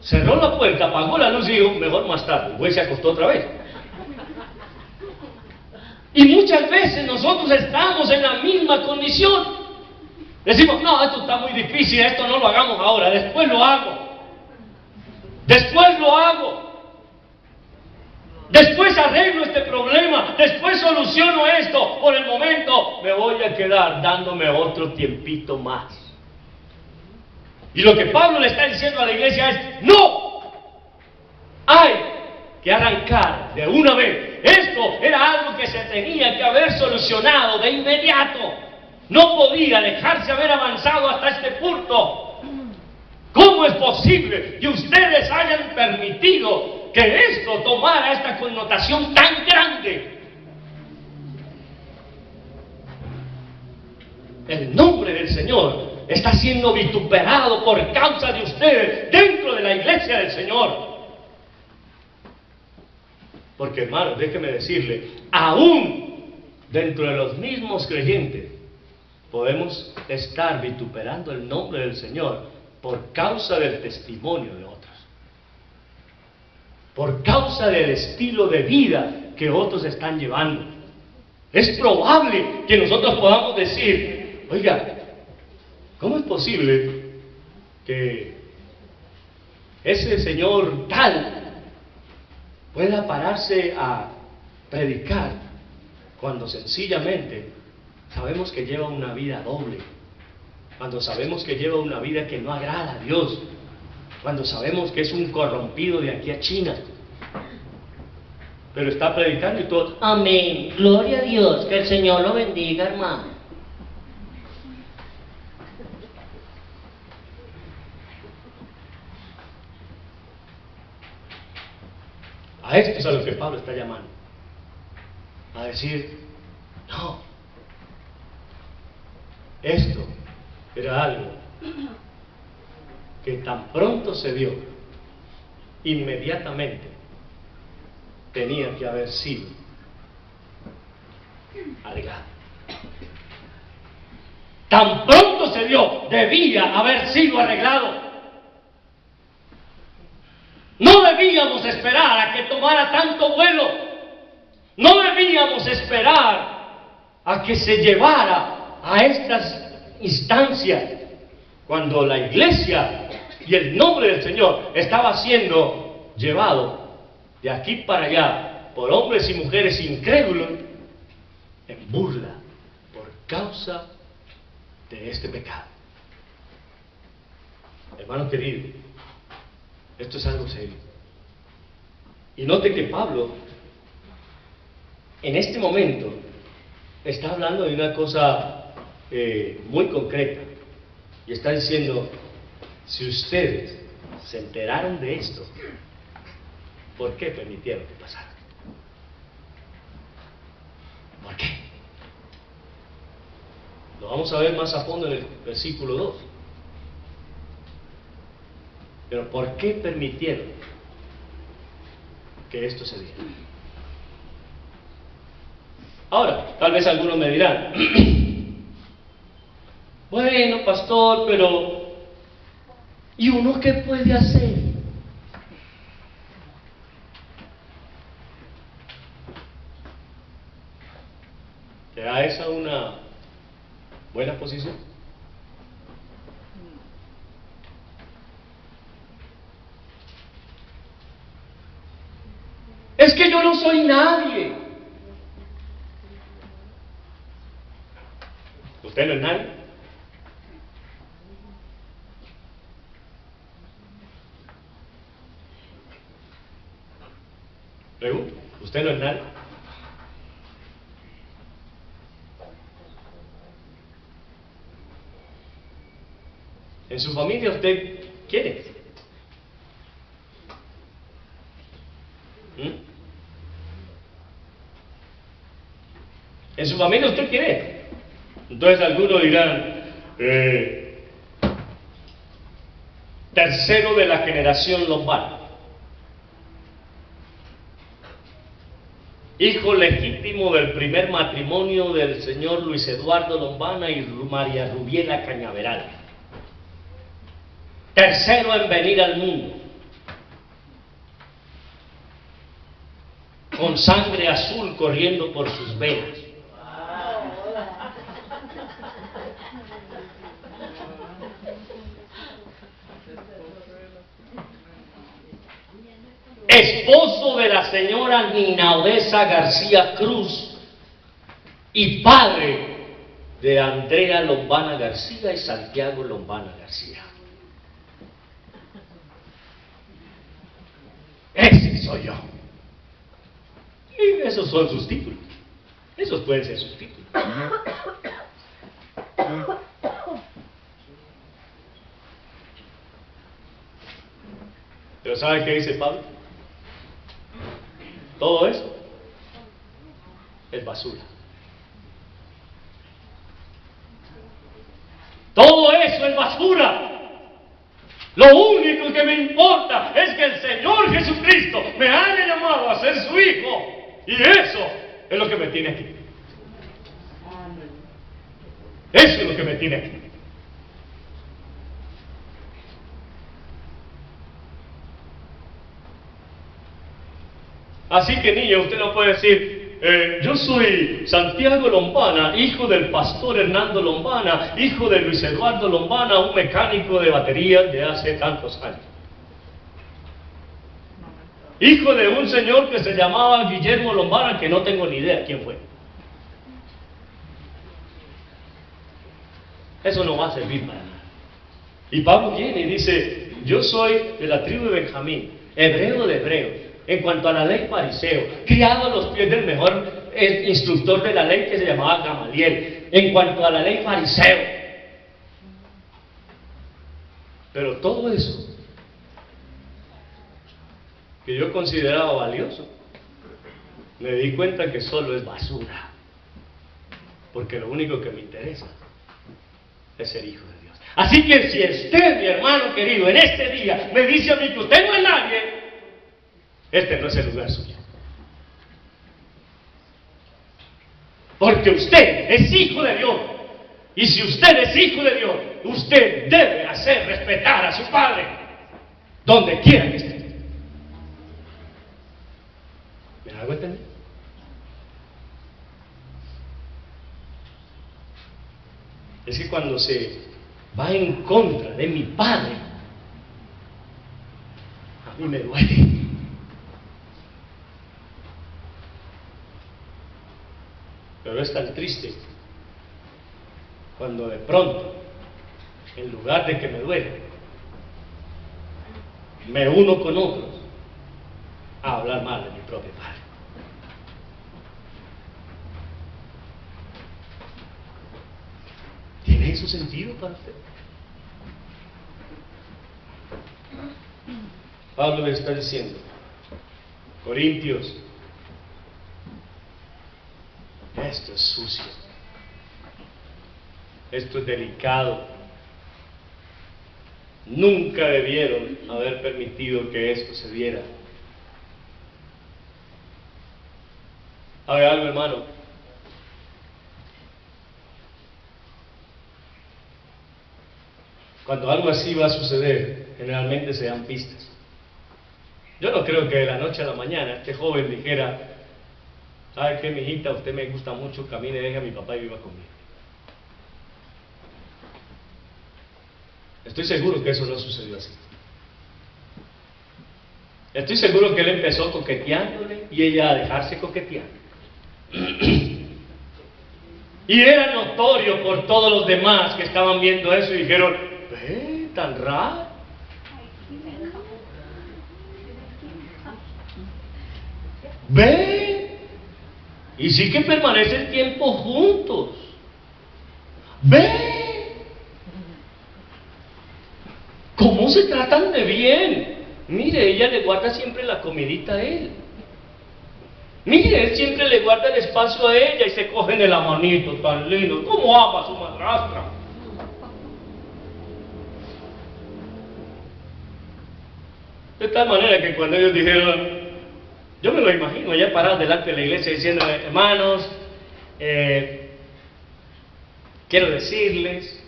cerró la puerta, apagó la luz y dijo: mejor más tarde. Y güey se acostó otra vez. Y muchas veces nosotros estamos en la misma condición. Decimos: no, esto está muy difícil, esto no lo hagamos ahora, después lo hago. Después lo hago. Después arreglo este problema, después soluciono esto. Por el momento me voy a quedar dándome otro tiempito más. Y lo que Pablo le está diciendo a la iglesia es: no, hay que arrancar de una vez. Esto era algo que se tenía que haber solucionado de inmediato. No podía dejarse haber avanzado hasta este punto. ¿Cómo es posible que ustedes hayan permitido que esto tomara esta connotación tan grande? El nombre del Señor está siendo vituperado por causa de ustedes dentro de la iglesia del Señor. Porque, hermanos, déjeme decirle, aún dentro de los mismos creyentes podemos estar vituperando el nombre del Señor por causa del testimonio de otros, por causa del estilo de vida que otros están llevando. Es probable que nosotros podamos decir: oiga, ¿cómo es posible que ese señor tal pueda pararse a predicar cuando sencillamente sabemos que lleva una vida doble, cuando sabemos que lleva una vida que no agrada a Dios, cuando sabemos que es un corrompido de aquí a China, pero está predicando y todo? Amén, gloria a Dios, que el Señor lo bendiga, hermano. A esto es a lo que Pablo está llamando, a decir: no, esto era algo que tan pronto se dio, inmediatamente tenía que haber sido arreglado. Tan pronto se dio, debía haber sido arreglado. No debíamos esperar a que tomara tanto vuelo. No debíamos esperar a que se llevara a estas instancias cuando la iglesia y el nombre del Señor estaba siendo llevado de aquí para allá por hombres y mujeres incrédulos en burla por causa de este pecado. Hermano querido, esto es algo serio. Y note que Pablo, en este momento, está hablando de una cosa muy concreta. Y está diciendo: si ustedes se enteraron de esto, ¿por qué permitieron que pasara? ¿Por qué? Lo vamos a ver más a fondo en el versículo 2. Pero ¿por qué permitieron que esto se diera? Ahora, tal vez algunos me dirán: bueno, pastor, pero ¿y uno qué puede hacer? ¿Será esa una buena posición? Es que yo no soy nadie. ¿Usted no es nadie? Pregunto, ¿usted no es nadie? En su familia usted, ¿quién es? En su familia usted quién es. Entonces algunos dirán, tercero de la generación Lombana, hijo legítimo del primer matrimonio del señor Luis Eduardo Lombana y María Rubiela Cañaveral, tercero en venir al mundo, con sangre azul corriendo por sus venas. Esposo de la señora Nina Odessa García Cruz y padre de Andrea Lombana García y Santiago Lombana García. Ese soy yo. Y esos son sus títulos. Esos pueden ser sus títulos. Pero ¿sabe qué dice Pablo? Todo eso es basura. Todo eso es basura. Lo único que me importa es que el Señor Jesucristo me haya llamado a ser su hijo. Y eso es lo que me tiene aquí. Eso es lo que me tiene aquí. Así que, niña, usted no puede decir, yo soy Santiago Lombana, hijo del pastor Hernando Lombana, hijo de Luis Eduardo Lombana, un mecánico de baterías de hace tantos años. Hijo de un señor que se llamaba Guillermo Lombana, que no tengo ni idea quién fue. Eso no va a servir para nada. Y Pablo viene y dice, yo soy de la tribu de Benjamín, hebreo de hebreos. En cuanto a la ley, fariseo, criado a los pies del mejor instructor de la ley que se llamaba Gamaliel. En cuanto a la ley, fariseo. Pero todo eso que yo consideraba valioso, me di cuenta que solo es basura. Porque lo único que me interesa es ser hijo de Dios. Así que si usted, mi hermano querido, en este día me dice a mí que usted no es nadie, este no es el lugar suyo. Porque usted es hijo de Dios. Y si usted es hijo de Dios, usted debe hacer respetar a su padre, donde quiera que esté. ¿Me hago entender? Es que cuando se va en contra de mi padre, a mí me duele. Pero es tan triste cuando de pronto, en lugar de que me duele, me uno con otros a hablar mal de mi propio padre. ¿Tiene eso sentido para usted? Pablo le está diciendo, Corintios, esto es sucio, esto es delicado, nunca debieron haber permitido que esto se diera. ¿Sabe algo, hermano? Cuando algo así va a suceder, generalmente se dan pistas. Yo no creo que de la noche a la mañana este joven dijera, ¿sabe qué, mijita? Usted me gusta mucho, camine, deje a mi papá y viva conmigo. Estoy seguro que eso no sucedió así. Estoy seguro que él empezó coqueteándole y ella a dejarse coquetear. Y era notorio por todos los demás que estaban viendo eso y dijeron, ve, tan raro. Ve, y sí que permanecen tiempo juntos. Ve, cómo se tratan de bien. Mire, ella le guarda siempre la comidita a él. Mire, él siempre le guarda el espacio a ella y se cogen de la manito, tan lindo. ¿Cómo ama a su madrastra? De tal manera que cuando ellos dijeron, yo me lo imagino ya parado delante de la iglesia diciendo, hermanos, quiero decirles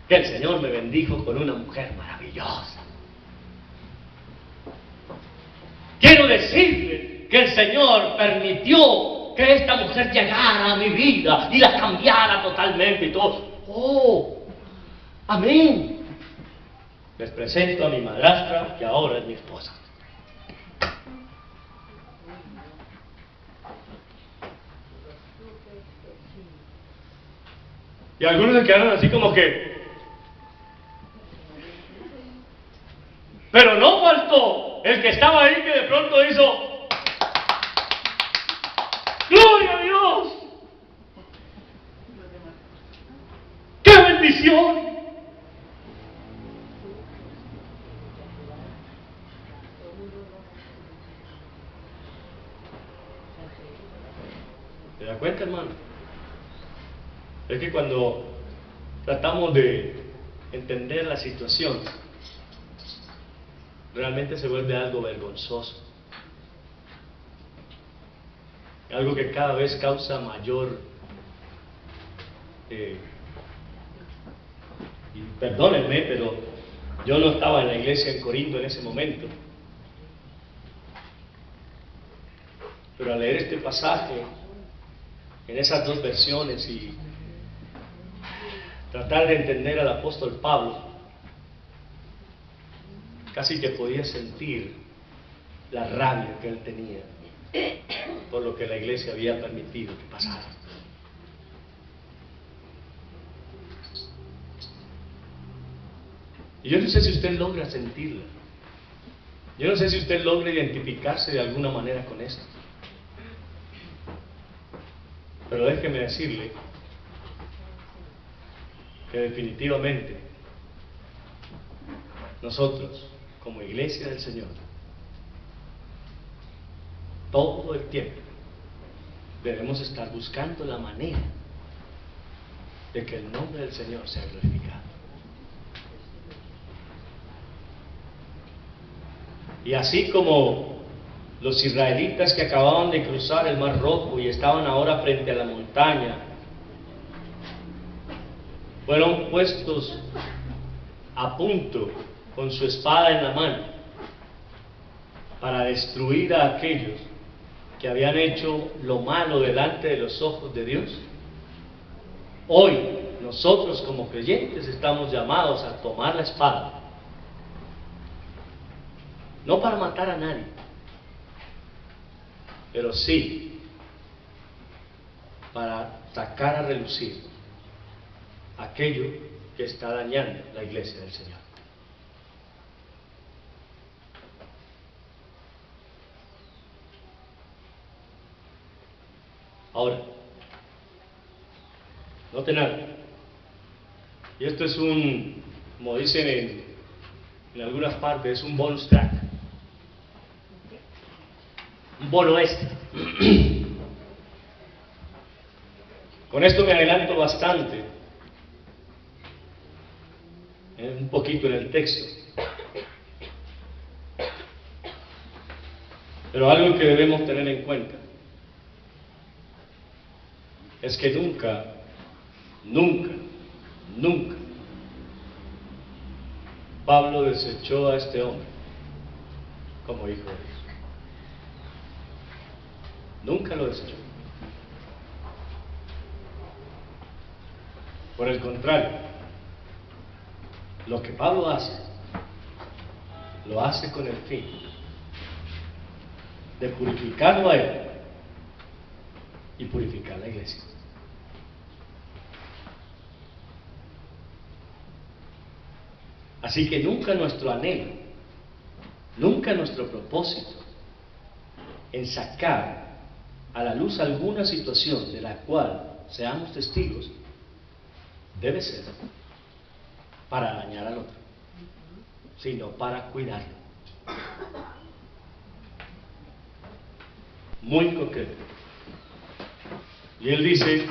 que el Señor me bendijo con una mujer maravillosa. Quiero decirles que el Señor permitió que esta mujer llegara a mi vida y la cambiara totalmente y todo. ¡Oh! ¡Amén! Les presento a mi madrastra, que ahora es mi esposa. Y algunos se quedaron así como que... Pero no faltó el que estaba ahí que de pronto hizo... ¡Gloria a Dios! ¡Qué bendición! ¿Se da cuenta, hermano? Es que cuando tratamos de entender la situación, realmente se vuelve algo vergonzoso. Algo que cada vez causa mayor, y perdónenme, pero yo no estaba en la iglesia en Corinto en ese momento. Pero al leer este pasaje, en esas dos versiones y tratar de entender al apóstol Pablo, casi que podía sentir la rabia que él tenía por lo que la iglesia había permitido que pasara. Y yo no sé si usted logra sentirla. Yo no sé si usted logra identificarse de alguna manera con esto. Pero déjeme decirle que definitivamente nosotros, como iglesia del Señor, todo el tiempo debemos estar buscando la manera de que el nombre del Señor sea glorificado. Y así como los israelitas que acababan de cruzar el Mar Rojo y estaban ahora frente a la montaña, fueron puestos a punto con su espada en la mano para destruir a aquellos que habían hecho lo malo delante de los ojos de Dios. Hoy nosotros como creyentes estamos llamados a tomar la espada, no para matar a nadie, pero sí para sacar a relucir aquello que está dañando la iglesia del Señor. Ahora, noten algo, y esto es como dicen en algunas partes, es un bonus track, un bono extra. Con esto me adelanto bastante, un poquito en el texto, pero algo que debemos tener en cuenta es que nunca Pablo desechó a este hombre como hijo de Dios. Nunca lo desechó. Por el contrario, lo que Pablo hace, lo hace con el fin de purificarlo a él y purificar la iglesia. Así que nunca nuestro anhelo, nunca nuestro propósito en sacar a la luz alguna situación de la cual seamos testigos debe ser para dañar al otro, sino para cuidarlo. Muy concreto. Y él dice,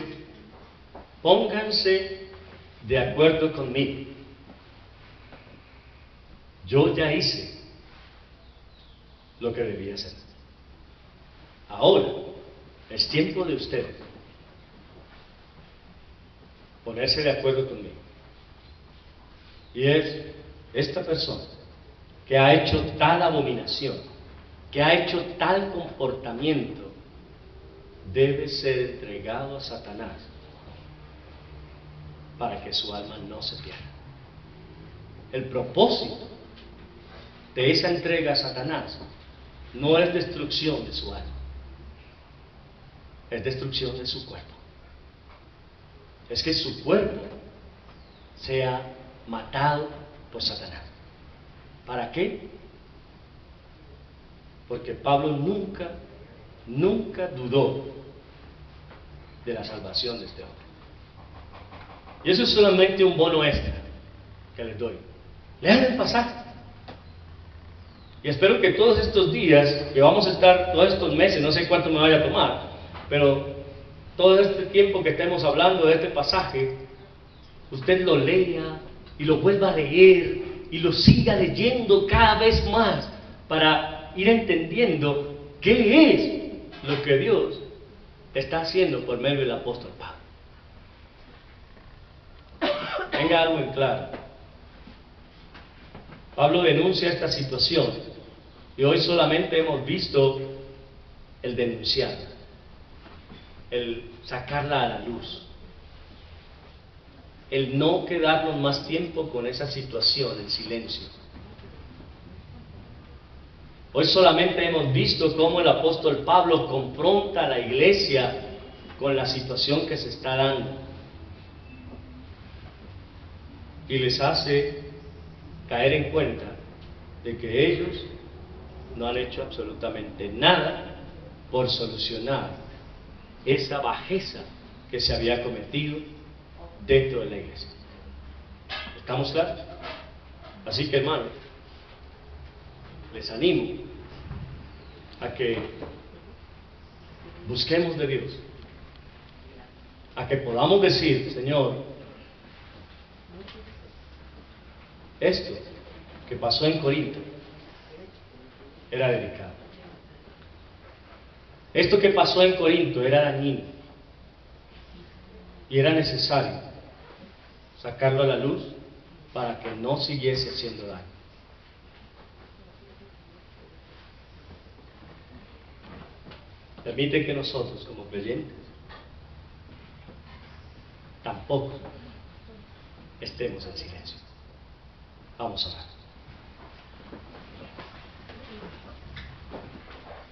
pónganse de acuerdo conmigo. Yo ya hice lo que debía hacer. Ahora es tiempo de ustedes ponerse de acuerdo conmigo. Y es esta persona que ha hecho tal abominación, que ha hecho tal comportamiento, debe ser entregado a Satanás para que su alma no se pierda. El propósito de esa entrega a Satanás no es destrucción de su alma, es destrucción de su cuerpo. Es que su cuerpo sea matado por Satanás. ¿Para qué? Porque Pablo nunca dudó de la salvación de este hombre. Y eso es solamente un bono extra que les doy. Lean el pasaje. Y espero que todos estos días, que vamos a estar, todos estos meses, no sé cuánto me vaya a tomar, pero todo este tiempo que estemos hablando de este pasaje, usted lo lea y lo vuelva a leer y lo siga leyendo cada vez más para ir entendiendo qué es lo que Dios está haciendo por medio del apóstol Pablo. Tenga algo en claro. Pablo denuncia esta situación y hoy solamente hemos visto el denunciarla, el sacarla a la luz, el no quedarnos más tiempo con esa situación en silencio. Hoy solamente hemos visto cómo el apóstol Pablo confronta a la iglesia con la situación que se está dando y les hace caer en cuenta de que ellos no han hecho absolutamente nada por solucionar esa bajeza que se había cometido dentro de la iglesia. ¿Estamos claros? Así que, hermanos, les animo a que busquemos de Dios, a que podamos decir, Señor, esto que pasó en Corinto era delicado. Esto que pasó en Corinto era dañino y era necesario sacarlo a la luz para que no siguiese haciendo daño. Permite que nosotros, como creyentes, tampoco estemos en silencio. Vamos a orar.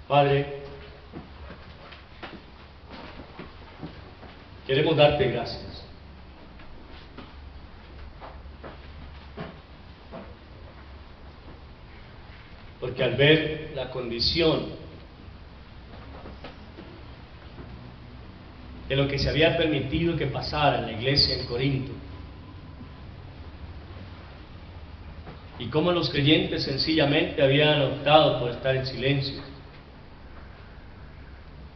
Padre, queremos darte gracias porque al ver la condición de lo que se había permitido que pasara en la iglesia en Corinto, y cómo los creyentes sencillamente habían optado por estar en silencio,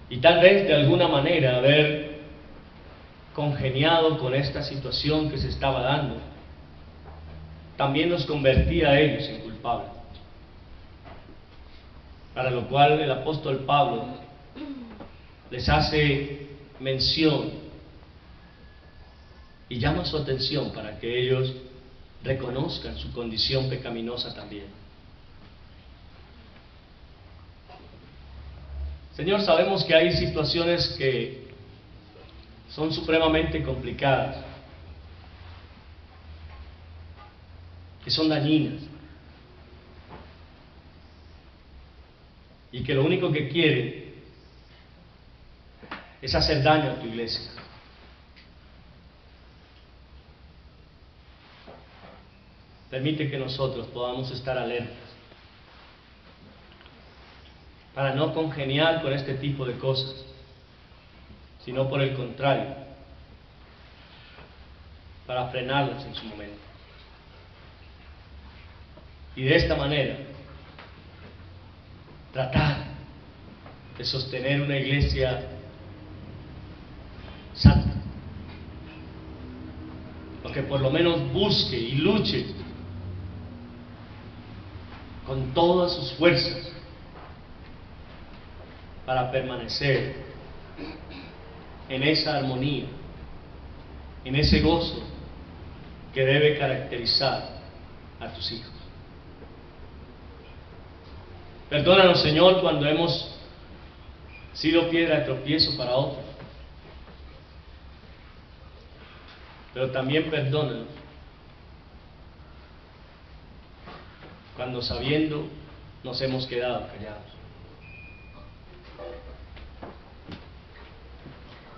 y tal vez de alguna manera haber congeniado con esta situación que se estaba dando, también nos convertía a ellos en culpables. Para lo cual el apóstol Pablo les hace mención y llama su atención para que ellos reconozcan su condición pecaminosa también. Señor, sabemos que hay situaciones que son supremamente complicadas, que son dañinas, y que lo único que quieren es hacer daño a tu iglesia. permite que nosotros podamos estar alertas para no congeniar con este tipo de cosas, sino por el contrario, para frenarlos en su momento. Y de esta manera, tratar de sostener una iglesia santa, o que por lo menos busque y luche con todas sus fuerzas para permanecer en esa armonía, en ese gozo que debe caracterizar a tus hijos. Perdónanos, Señor, cuando hemos sido piedra de tropiezo para otros, pero también perdónanos cuando sabiendo nos hemos quedado callados.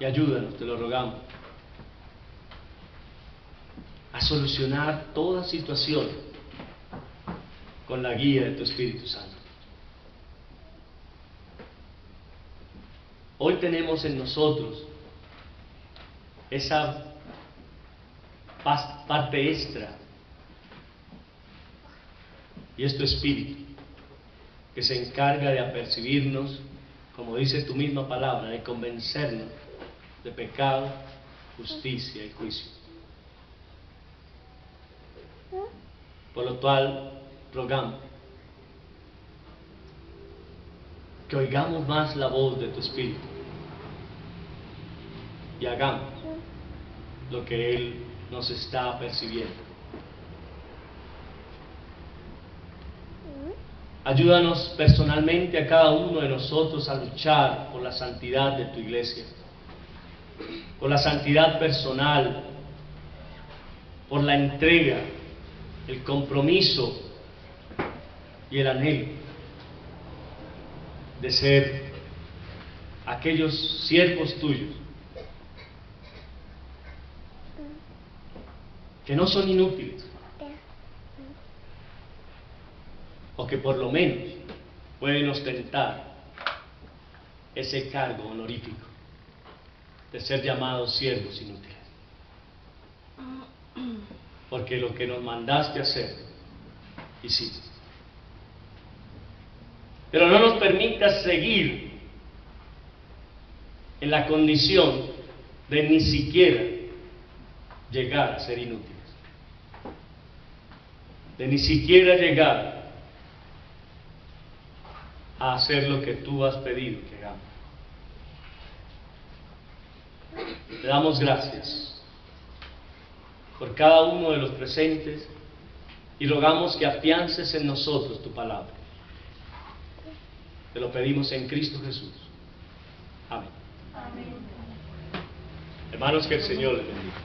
Y ayúdanos, te lo rogamos, a solucionar toda situación con la guía de tu Espíritu Santo. Hoy tenemos en nosotros esa parte extra, y es tu Espíritu, que se encarga de apercibirnos, como dice tu misma palabra, de convencernos de pecado, justicia y juicio. Por lo cual, rogamos que oigamos más la voz de tu Espíritu y hagamos lo que Él nos está apercibiendo. Ayúdanos personalmente a cada uno de nosotros a luchar por la santidad de tu iglesia, por la santidad personal, por la entrega, el compromiso y el anhelo de ser aquellos siervos tuyos que no son inútiles, o que por lo menos pueden ostentar ese cargo honorífico de ser llamados siervos inútiles. Porque lo que nos mandaste hacer, hicimos. Pero no nos permitas seguir en la condición de ni siquiera llegar a ser inútiles, de ni siquiera llegar a hacer lo que tú has pedido que hagamos. Te damos gracias por cada uno de los presentes y rogamos que afiances en nosotros tu palabra. Te lo pedimos en Cristo Jesús. Amén. Amén. Hermanos, que el Señor les bendiga.